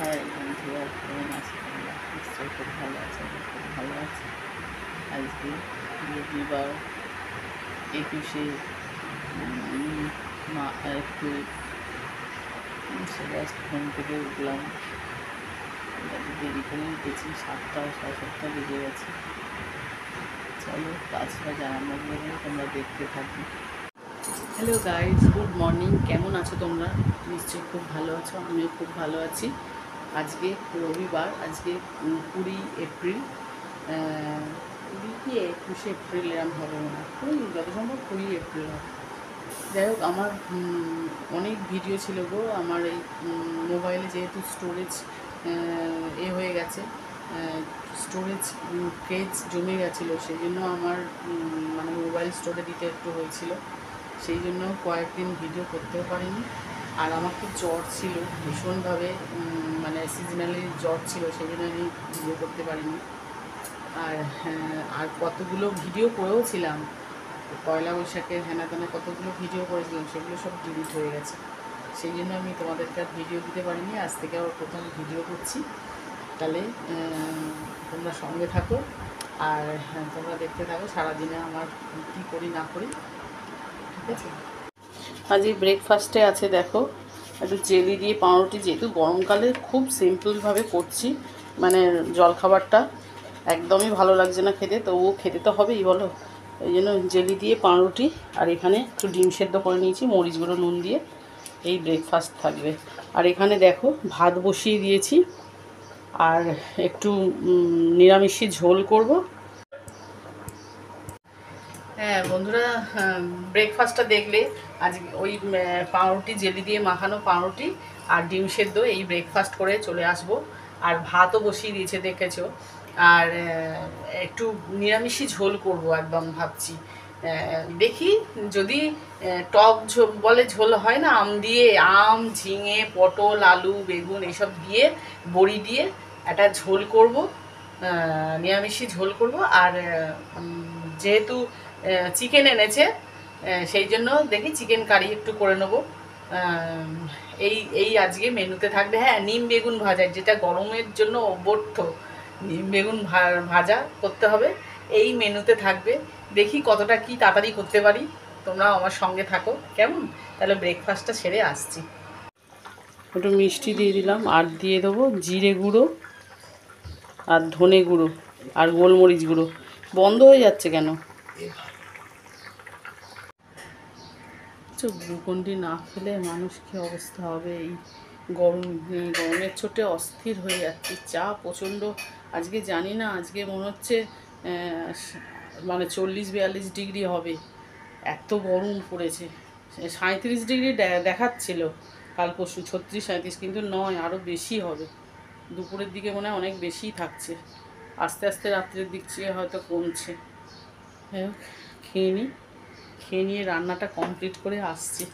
High বন্ধুরা, কেমন আছো তোমরা? নিশ্চয়ই খুব ভালো আছো। আমি খুব ভালো আছি। আজকে রবিবার 21শে এপ্রিল। জাস্ট ঘুম থেকে উঠলাম, দেরি করে উঠেছি, 7টা 7:30 বেজে গেছে। চলো কাজটা জানানো বলে তোমরা দেখতে থাকবে। Hello guys, good morning. কেমন আছো তোমরা? নিশ্চয়ই খুব ভালো আছো, আমিও খুব ভালো আছি। আজকে রবিবার, আজকে 20 এপ্রিল, 20 কি 21শে এপ্রিল এরম হবে মনে হয়, যত সম্ভব 20 এপ্রিল হবে। যাই হোক, আমার অনেক ভিডিও ছিল গো। আমার এই মোবাইলে যেহেতু স্টোরেজ হয়ে গেছে, স্টোরেজ কেজ জমে গেছিলো, সেই জন্য আমার মানে মোবাইল স্টোরে দিতে একটু হয়েছিল, সেই জন্য কয়েকদিন ভিডিও করতেও পারিনি। আর আমার খুব জ্বর ছিল ভীষণভাবে, মানে সিজনালি জ্বর ছিল, সেই জন্য আমি ভিডিও করতে পারিনি। আর কতগুলো ভিডিও করেও ছিলাম, পয়লা বৈশাখের হেনা তেনা কতগুলো ভিডিও করেছিলাম, সেগুলো সব ডিলিট হয়ে গেছে, সেই জন্য আমি তোমাদেরকে আর ভিডিও দিতে পারিনি। আজ থেকে আবার প্রথম ভিডিও করছি। তাহলে তোমরা সঙ্গে থাকো, আর তোমরা দেখতে থাকো সারাদিনে আমার কী করি না করি, ঠিক আছে? আজকে ব্রেকফাস্টে আছে দেখো, একটু জেলি দিয়ে পাউরুটি, যেহেতু গরমকালে খুব সিম্পলভাবে করছি, মানে জলখাবারটা একদমই ভালো লাগছে না খেতে, তবুও খেতে তো হবেই বলো, এই জন্য জেলি দিয়ে পাউরুটি, আর এখানে একটু ডিম সেদ্ধ করে নিয়েছি মরিচ গুঁড়ো নুন দিয়ে। এই ব্রেকফাস্ট থাকবে। আর এখানে দেখো ভাত বসিয়ে দিয়েছি, আর একটু নিরামিষি ঝোল করব। হ্যাঁ বন্ধুরা, ব্রেকফাস্টটা দেখলে আজকে ওই পাউরুটি, জেলি দিয়ে মাখানো পাউরুটি আর ডিম সেদ্ধ, এই ব্রেকফাস্ট করে চলে আসব। আর ভাতও বসিয়ে দিয়েছে দেখেছো, আর একটু নিরামিষই ঝোল করব একদম ভাবছি। দেখি যদি টক ঝোল বলে, ঝোল হয় না আম দিয়ে, আম ঝিঙে পটল আলু বেগুন এইসব দিয়ে বড়ি দিয়ে একটা ঝোল করব, নিরামিষই ঝোল করব। আর যেহেতু চিকেন এনেছে, সেই জন্য দেখি চিকেন কারি একটু করে নেবো। এই এই আজকে মেনুতে থাকবে। হ্যাঁ, নিম বেগুন ভাজা, যেটা গরমের জন্য অভ্যর্থ, নিম বেগুন ভাজা করতে হবে, এই মেনুতে থাকবে। দেখি কতটা কি তাড়াতাড়ি করতে পারি, তোমরাও আমার সঙ্গে থাকো কেমন? তাহলে ব্রেকফাস্টটা সেরে আসছি। একটু মিষ্টি দিয়ে দিলাম, আর দিয়ে দেবো জিরে গুঁড়ো আর ধনে গুঁড়ো আর গোলমরিচ গুঁড়ো। বন্ধ হয়ে যাচ্ছে কেন? গ্লুকন্ডি না খেলে মানুষ কী অবস্থা হবে? এই গরমের চোটে অস্থির হয়ে যাচ্ছে। চা প্রচণ্ড আজকে, জানি না, আজকে মনে হচ্ছে মানে 40-42 ডিগ্রি হবে, এত গরম পড়েছে। 37 ডিগ্রি দেখাচ্ছিল কাল পরশু, 36-37, কিন্তু নয়, আরও বেশি হবে। দুপুরের দিকে মনে হয় অনেক বেশিই থাকছে, আস্তে আস্তে রাত্রের দিক চেয়ে হয়তো কমছে। হ্যাঁ, খেয়ে নিয়ে রান্নাটা কমপ্লিট করে আসছি।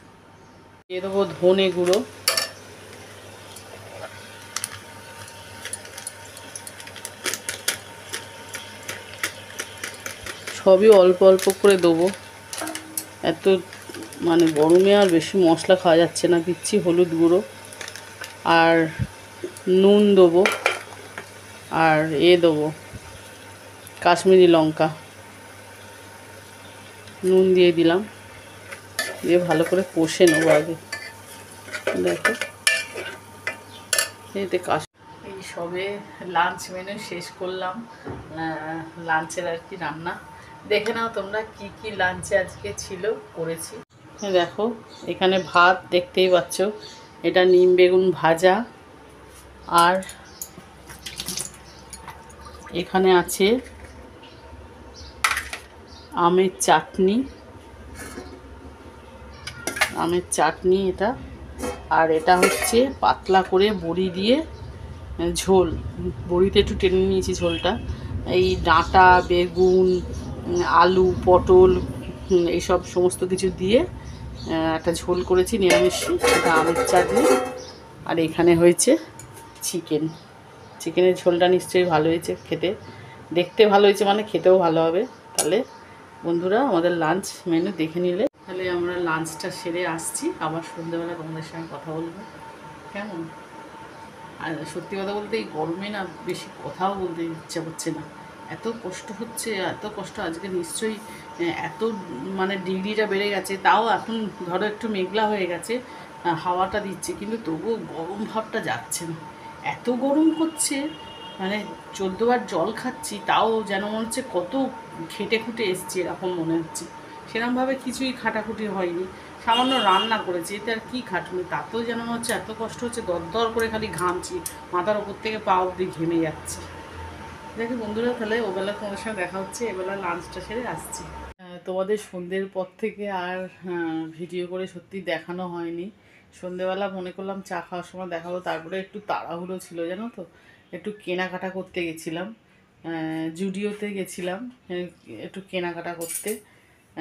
দিয়ে দেবো ধনে গুঁড়ো, সবই অল্প অল্প করে দেবো, এত মানে গরমে আর বেশি মশলা খাওয়া যাচ্ছে না। দিচ্ছি হলুদ গুঁড়ো, আর নুন দেবো, আর দেবো কাশ্মীরি লঙ্কা, নুন দিয়ে দিলাম, দিয়ে ভালো করে কষে নেবো আগে। দেখো এতে এই সবে লাঞ্চ মেনু শেষ করলাম, লাঞ্চের আর কি রান্না দেখে নাও তোমরা, কি কি লাঞ্চে আজকে ছিল করেছি। দেখো এখানে ভাত দেখতেই পাচ্ছ, এটা নিম বেগুন ভাজা, আর এখানে আছে আমের চাটনি এটা, আর এটা হচ্ছে পাতলা করে বড়ি দিয়ে ঝোল, বড়িতে একটু টেনে নিয়েছি ঝোলটা। এই ডাঁটা বেগুন আলু পটল এইসব সমস্ত কিছু দিয়ে একটা ঝোল করেছি নিরামিষ, এটা আমের চাটনি। আর এখানে হয়েছে চিকেনের ঝোলটা নিশ্চয়ই ভালো হয়েছে খেতে, দেখতে ভালো হয়েছে মানে খেতেও ভালো হবে। তাহলে বন্ধুরা আমাদের লাঞ্চ মেনু দেখে নিলে, তাহলে আমরা লাঞ্চটা সেরে আসছি, আবার সন্ধ্যেবেলা তোমাদের সঙ্গে কথা বলবো কেমন। আর সত্যি কথা বলতে এই গরমে না বেশি কথাও বলতে ইচ্ছা করছে না, এত কষ্ট হচ্ছে, এত কষ্ট। আজকে নিশ্চয়ই এত মানে ডিগ্রিটা বেড়ে গেছে, তাও এখন ধরো একটু মেঘলা হয়ে গেছে, হাওয়াটা দিচ্ছে, কিন্তু তবুও গরম ভাবটা যাচ্ছে না, এত গরম করছে। মানে 14 বার জল খাচ্ছি, তাও যেন মনে হচ্ছে কত খেটে খুটে এসছি, এরকম মনে হচ্ছে। সেরকমভাবে কিছুই খাটাখুটি হয়নি, সামান্য রান্না করেছি, এতে আর কী খাটুনি, তাতেও যেন মনে হচ্ছে এত কষ্ট হচ্ছে, দরদর করে খালি ঘামছি, মাথার ওপর থেকে পা অবধি ঘেমে যাচ্ছে। দেখি বন্ধুরা, তাহলে ওবেলা তোমাদের সঙ্গে দেখা হচ্ছে, এবেলা লাঞ্চটা সেরে আসছি। তোমাদের সন্ধ্যের পর থেকে আর ভিডিও করে সত্যি দেখানো হয়নি। সন্ধেবেলা মনে করলাম চা খাওয়ার সময় দেখাবো, তারপরে একটু তাড়াহুড়ো ছিল জানো তো, একটু কেনাকাটা করতে গেছিলাম, জুডিওতে গেছিলাম একটু কেনাকাটা করতে।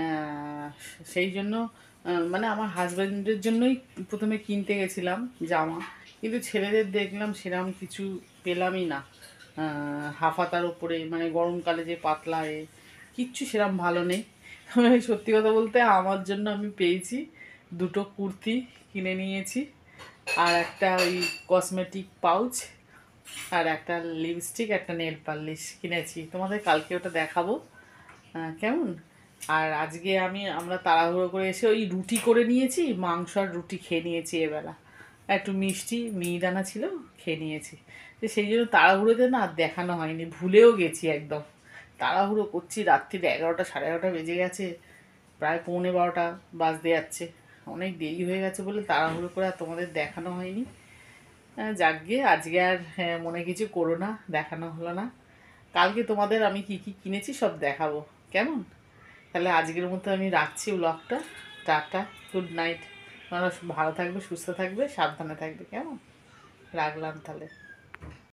আহ, সেই জন্য মানে আমার হাজব্যান্ডের জন্যই প্রথমে কিনতে গেছিলাম জামা, কিন্তু ছেলেদের দেখলাম সেরকম কিছু পেলামই না। হাফাতার ওপরে মানে গরমকালে যে পাতলা কিচ্ছু সেরকম ভালো নেই। সত্যি কথা বলতে আমার জন্য আমি পেয়েছি দুটো কুর্তি কিনে নিয়েছি, আর একটা ওই কসমেটিক পাউচ, আর একটা লিপস্টিক, একটা নেল পালিশ কিনেছি, তোমাদের কালকে ওটা দেখাবো কেমন। আর আজকে আমরা তাড়াহুড়ো করে এসে ওই রুটি করে নিয়েছি, মাংস আর রুটি খেয়ে নিয়েছি এবেলা, একটু মিষ্টি মিহিদানা ছিল, খেয়ে নিয়েছি। তো সেই জন্য তাড়াহুড়োতে না আর দেখানো হয়নি, ভুলেও গেছি একদম, তাড়াহুড়ো করছি, রাত্রির 11টা 11:30 বেজে গেছে, প্রায় 11:45 বাজতে যাচ্ছে, অনেক দেরি হয়ে গেছে বলে তাড়াহুড়ো করে আর তোমাদের দেখানো হয়নি। যাকগে আজকে আর মনে কিছু করো না, দেখানো হলো না, কালকে তোমাদের আমি কি কি কিনেছি সব দেখাবো কেমন। তাহলে আজকের মতো আমি রাখছি ব্লগটা, টাটা, গুড নাইট, তোমরা ভালো থাকবে, সুস্থ থাকবে, সাবধানে থাকবে, কেমন, রাখলাম তাহলে।